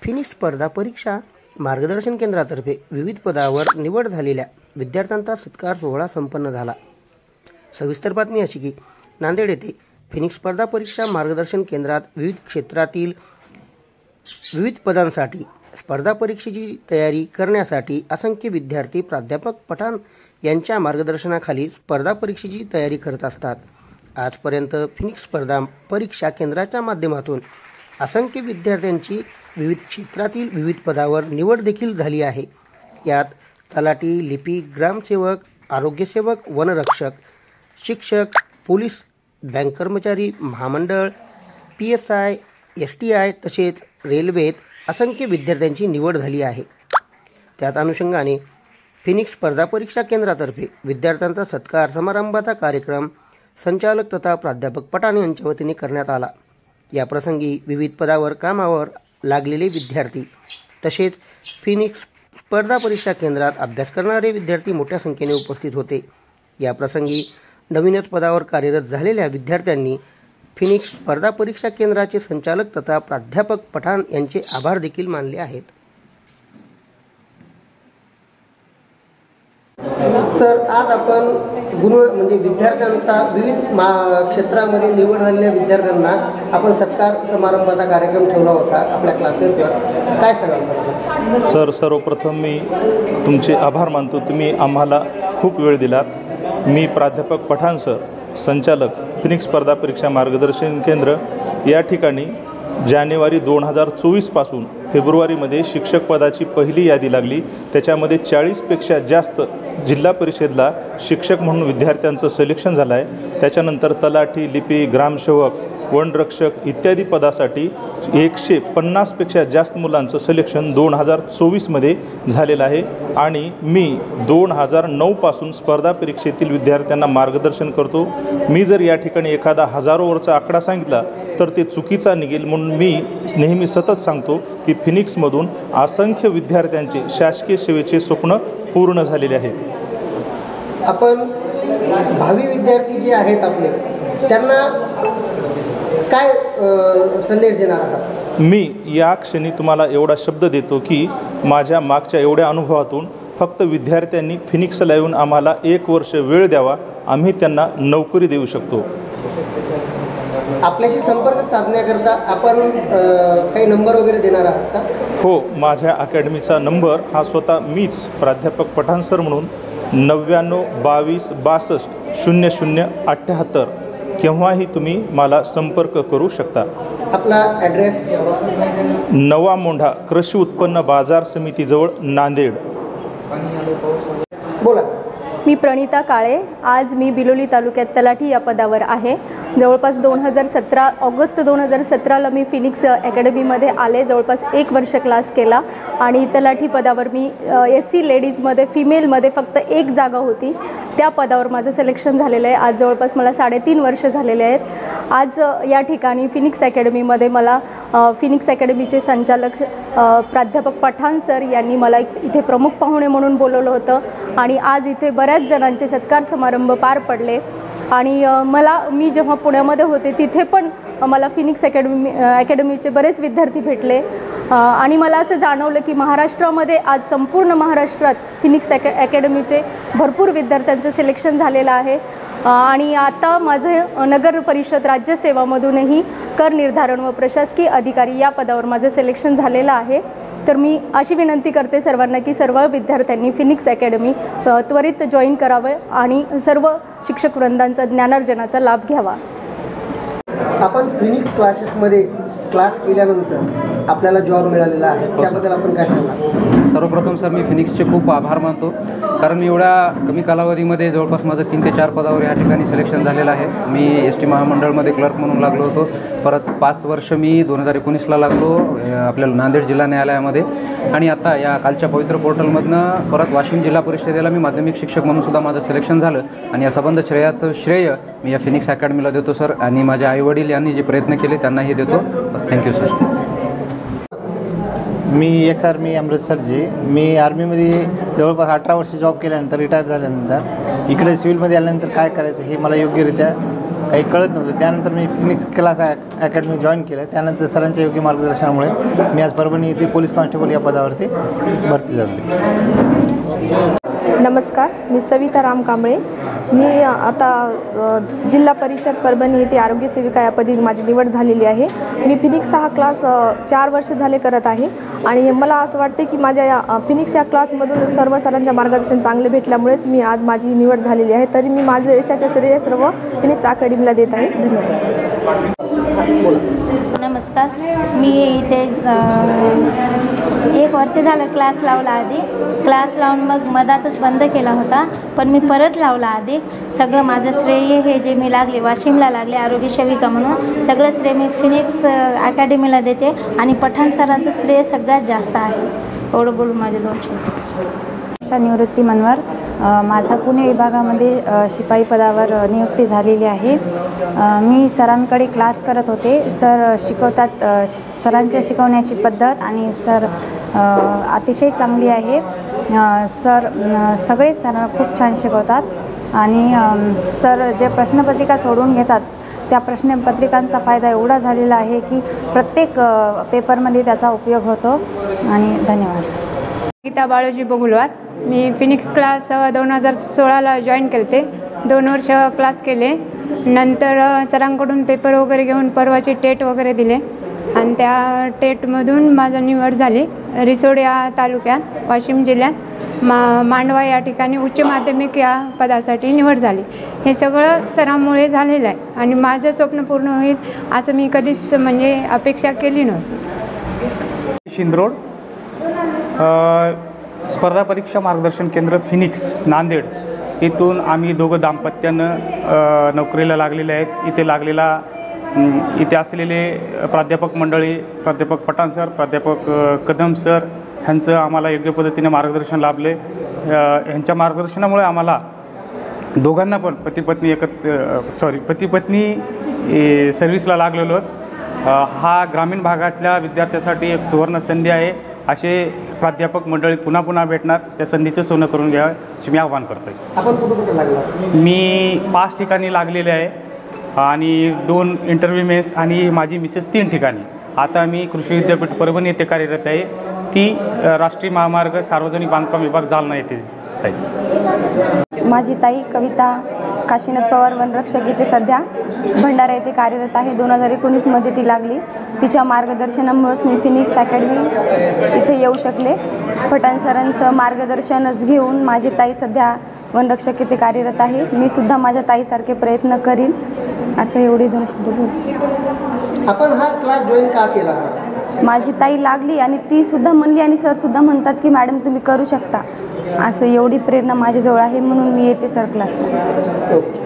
Phoenix स्पर्धा परीक्षा मार्गदर्शन केंद्रातर्फे विविध पदावर निवड झालेल्या विद्यार्थ्यांचा सत्कार सोहळा संपन्न झाला। सविस्तर बातमी अशी की नांदेड येथे फिनिक्स स्पर्धा परीक्षा मार्गदर्शन केंद्रात विविध क्षेत्रातील विविध पदांसाठी स्पर्धा परीक्षेची तयारी करण्यासाठी असंख्य विद्यार्थी प्राध्यापक पठाण यांच्या मार्गदर्शनाखाली स्पर्धा परीक्षेची तयारी करत असतात। आजपर्यंत फिनिक्स स्पर्धा परीक्षा केंद्राच्या माध्यमातून असंख्य विद्यार्थ्यांची विविध क्षेत्रातील विविध पदावर निवड देखील झाली आहे। यात तलाठी, लिपिक, ग्रामसेवक, आरोग्यसेवक, वनरक्षक, शिक्षक, पोलीस, बँक कर्मचारी, महामंडळ, PSI, STI तसेच रेल्वेत असंख्य विद्यार्थ्यांची निवड झाली आहे। त्याच अनुषंगाने फिनिक्स स्पर्धा परीक्षा केंद्रातर्फे विद्यार्थ्यांचा सत्कार समारंभाचा कार्यक्रम संचालक तथा प्राध्यापक पठाण यांच्या वतीने करण्यात आला। या प्रसंगी विविध पदावर कामावर लागलेले विद्यार्थी तसेच फिनिक्स स्पर्धा परीक्षा केंद्रात अभ्यास करणारे विद्यार्थी मोठ्या संख्येने उपस्थित होते। या प्रसंगी नवीनच पदावर कार्यरत झालेल्या विद्यार्थ्यांनी फिनिक्स स्पर्धा परीक्षा केंद्राचे संचालक तथा प्राध्यापक पठाण यांचे आभार देखील मानले आहेत। सर, आज आपण म्हणजे विद्यार्थ्यांचा विविध क्षेत्रामध्ये निवड झालेल्या विद्यार्थ्यांना आपण सत्कार समारंभाचा कार्यक्रम ठेवला होता आपल्या क्लासेसवर, काय सांगाल? सर, सर्वप्रथम मी तुमचे आभार मानतो। तुम्ही आम्हाला खूप वेळ दिलात। मी प्राध्यापक पठाण सर, संचालक फिनिक्स स्पर्धा परीक्षा मार्गदर्शन केंद्र, या ठिकाणी जानेवारी 2024 पासून फेब्रुवारीमध्ये शिक्षक पदाची पहिली यादी लागली। त्याच्यामध्ये 40पेक्षा जास्त जिल्हा परिषदला शिक्षक म्हणून विद्यार्थ्यांचं सिलेक्शन झालं आहे। त्याच्यानंतर तलाठी, लिपिक, ग्रामसेवक, वनरक्षक इत्यादी पदासाठी 150पेक्षा जास्त मुलांचं सिलेक्शन 2024मध्ये झालेलं आहे। आणि मी 2009 पासून स्पर्धा परीक्षेतील विद्यार्थ्यांना मार्गदर्शन करतो। मी जर या ठिकाणी एखादा हजारोवरचा आकडा सांगितला तर ते चुकीचा निघेल, म्हणून मी नेहमी सतत सांगतो की फिनिक्समधून असंख्य विद्यार्थ्यांचे शासकीय सेवेचे स्वप्न पूर्ण झालेले आहेत। आपण भावी विद्यार्थी जे आहेत आपले, त्यांना काय संदेश देणार आहात? मी या क्षणी तुम्हाला एवढा शब्द देतो की माझ्या मागच्या एवढ्या अनुभवातून फक्त विद्यार्थ्यांनी फिनिक्सला येऊन आम्हाला 1 वर्ष वेळ द्यावा, आम्ही त्यांना नोकरी देऊ शकतो। आपल्याशी संपर्क साधण्याकरता आपण काही नंबर वगैरे देणार आहात का? हो, माझ्या अकॅडमीचा नंबर हा स्वतः मीच प्राध्यापक पठाण सर म्हणून 99 22 62 0078 केव्हाही तुम्ही मला संपर्क करू शकता। आपला ॲड्रेस? नवा मोंढा कृषी उत्पन्न बाजार समितीजवळ, नांदेड। बोला। मी प्रणिता काळे। आज मी बिलोली तालुक्यात तलाठी या पदावर आहे। जवळपास ऑगस्ट 2017ला मी फिनिक्स अकॅडमीमध्ये आले। जवळपास 1 वर्ष क्लास केला आणि तलाठी पदावर मी SC लेडीजमध्ये फिमेलमध्ये फक्त 1 जागा होती, त्या पदावर माझं सिलेक्शन झालेलं आहे। आज जवळपास मला 3.5 वर्ष झालेले आहेत। आज या ठिकाणी फिनिक्स अकॅडमीमध्ये मला फिनिक्स अकॅडमीचे संचालक प्राध्यापक पठाण सर यांनी मला इथे प्रमुख पाहुणे म्हणून बोलवलं होतं आणि आज इथे बऱ्याच जणांचे सत्कार समारंभ पार पडले। आणि मी जेव्हा पुण्यामध्ये होते तिथे पण मला फिनिक्स अकॅडमीचे बरेच विद्यार्थी भेटले आणि मला असं जाणवलं की महाराष्ट्रामध्ये आज संपूर्ण महाराष्ट्रात फिनिक्स अकॅडमीचे भरपूर विद्यार्थ्यांचं सिलेक्शन झालेलं आहे। आणि आता माझं नगर परिषद राज्यसेवामधूनही कर निर्धारण व प्रशासकीय अधिकारी या पदावर माझं सिलेक्शन झालेलं आहे। तर मी अशी विनंती करते सर्वांना की सर्व विद्यार्थ्यांनी फिनिक्स अकॅडमी त्वरित जॉईन करावे आणि सर्व शिक्षक वृंदांचा ज्ञानार्जनाचा लाभ घ्यावा। आपण फिनिक्स क्लासेसमध्ये क्लास केल्यानंतर आपल्याला जॉब मिळालेला आहे, त्याबद्दल आपण काय सांगाल? सर्वप्रथम सर, मी फिनिक्सचे खूप आभार मानतो, कारण मी एवढ्या कमी कालावधीमध्ये जवळपास माझं 3 ते 4 पदावर या ठिकाणी सिलेक्शन झालेलं आहे। मी ST महामंडळमध्ये क्लर्क म्हणून लागलो होतो। परत 5 वर्ष मी 2019ला लागलो आपल्याला नांदेड जिल्हा न्यायालयामध्ये आणि आता या कालच्या पवित्र पोर्टलमधनं परत वाशिम जिल्हा परिषदेला मी माध्यमिक शिक्षक म्हणून सुद्धा माझं सिलेक्शन झालं आणि या संबंध श्रेयाचं श्रेय मी या फिनिक्स अकॅडमीला देतो सर, आणि माझे आईवडील यांनी जे प्रयत्न केले त्यांनाही देतो। बस, थँक्यू सर। मी मी अमृतसरचे. मी आर्मीमध्ये जवळपास 18 वर्ष जॉब केल्यानंतर रिटायर झाल्यानंतर इकडे सिव्हिलमध्ये आल्यानंतर काय करायचं हे मला योग्यरित्या काही कळत नव्हतं. त्यानंतर मी फिनिक्स क्लास अकॅडमी जॉईन केलं. त्यानंतर सरांच्या योग्य मार्गदर्शनामुळे मी आज परभणी येथे पोलीस कॉन्स्टेबल या पदावरती भरती झाली. नमस्कार, मी सविता राम कांबळे. मी आता जिल्हा परिषद परभणी येथे आरोग्य सेविका या पदी माझी निवड झालेली आहे. मी फिनिक्स हा क्लास 4 वर्ष झाले करत आहे आणि मला असं वाटते की माझ्या या फिनिक्स या क्लासमधून सर्व सरांच्या मार्गदर्शन चांगले भेटल्यामुळेच मी आज माझी निवड झालेली आहे. तरी मी माझं यशाचे श्रेय सर्व फिनिक्स अकॅडमीला देत आहे. धन्यवाद. नमस्कार, मी इथे 1 वर्ष झालं क्लास लावला. आधी क्लास लावून मग मधातच बंद केला होता, पण मी परत लावला. आधी सगळं माझं श्रेय हे जे मी लागले वाशिमला लागले आरोग्य सेविका म्हणून, सगळं श्रेय मी फिनिक्स अकॅडमीला देते आणि पठाण सरांचं श्रेय सगळ्यात जास्त आहे. एवढं बोलून माझे 2 शब्द. निवृत्ती मनवर. माझं पुणे विभागामध्ये शिपाई पदावर नियुक्ती झालेली आहे. मी सरांकडे क्लास करत होते. सर शिकवतात. सरांच्या शिकवण्याची पद्धत आणि सर अतिशय चांगली आहे. सगळे सर खूप छान शिकवतात आणि सर जे प्रश्नपत्रिका सोडवून घेतात त्या प्रश्नपत्रिकांचा फायदा एवढा झालेला आहे की प्रत्येक पेपरमध्ये त्याचा उपयोग होतो. आणि धन्यवाद. गीता बाळोजी बगुलवार. मी फिनिक्स क्लास 2016ला जॉईन केले. 2 वर्ष क्लास केले. नंतर सरांकडून पेपर वगैरे घेऊन परवाची टेट वगैरे दिले आणि त्या टेटमधून माझं निवड झाली. रिसोड या तालुक्यात वाशिम जिल्ह्यात मांडवा या ठिकाणी उच्च माध्यमिक या पदासाठी निवड झाली. हे सगळं सरांमुळे झालेलं आहे आणि माझं स्वप्न पूर्ण होईल असं मी कधीच म्हणजे अपेक्षा केली नव्हती. शिंदरोड. स्पर्धा परीक्षा मार्गदर्शन केंद्र फिनिक्स नांदेड इथून आम्ही दोघं दाम्पत्यानं नोकरीला लागलेले आहेत. इथे असलेले प्राध्यापक मंडळी, प्राध्यापक पठाण सर, प्राध्यापक कदम सर ह्यांचं आम्हाला योग्य पद्धतीने मार्गदर्शन लाभले. ह्यांच्या मार्गदर्शनामुळे आम्हाला दोघांना पण पती पत्नी सर्व्हिसला लागलेलो. हा ग्रामीण भागातल्या विद्यार्थ्यासाठी एक सुवर्ण संधी आहे. असे प्राध्यापक मंडळी पुन्हा पुन्हा भेटणार. त्या संधीचं सोनं करून घ्यावं असे मी आवाहन करतो. आपण कुठे लागला? मी 5 ठिकाणी लागलेले आहे आणि 2 इंटरव्ह्यू मेस आणि माझी मिसेस 3 ठिकाणी. आता मी कृषी विद्यापीठ परभणी येथे कार्यरत आहे. ती राष्ट्रीय महामार्ग सार्वजनिक बांधकाम विभाग जालना येथे स्थायी. माझी ताई कविता काशीनाथ पवार वनरक्षक येथे सध्या भंडारा येथे कार्यरत आहे. 2019मध्ये ती लागली. तिच्या मार्गदर्शनामुळेच मी फिनिक्स अकॅडमी इथे येऊ शकले. पठाण सरांचं मार्गदर्शनच घेऊन माझी ताई सध्या वनरक्षक येथे कार्यरत आहे. मी सुद्धा माझ्या ताईसारखे प्रयत्न करीन असं एवढे 2 शब्द बोलते. आपण हा क्लास जॉईन का केला? माझी ताई लागली आणि ती सुद्धा म्हणली आणि सर सुद्धा म्हणतात की मॅडम तुम्ही करू शकता, असं एवढी प्रेरणा माझ्याजवळ आहे म्हणून मी येते सर क्लासला. ओके.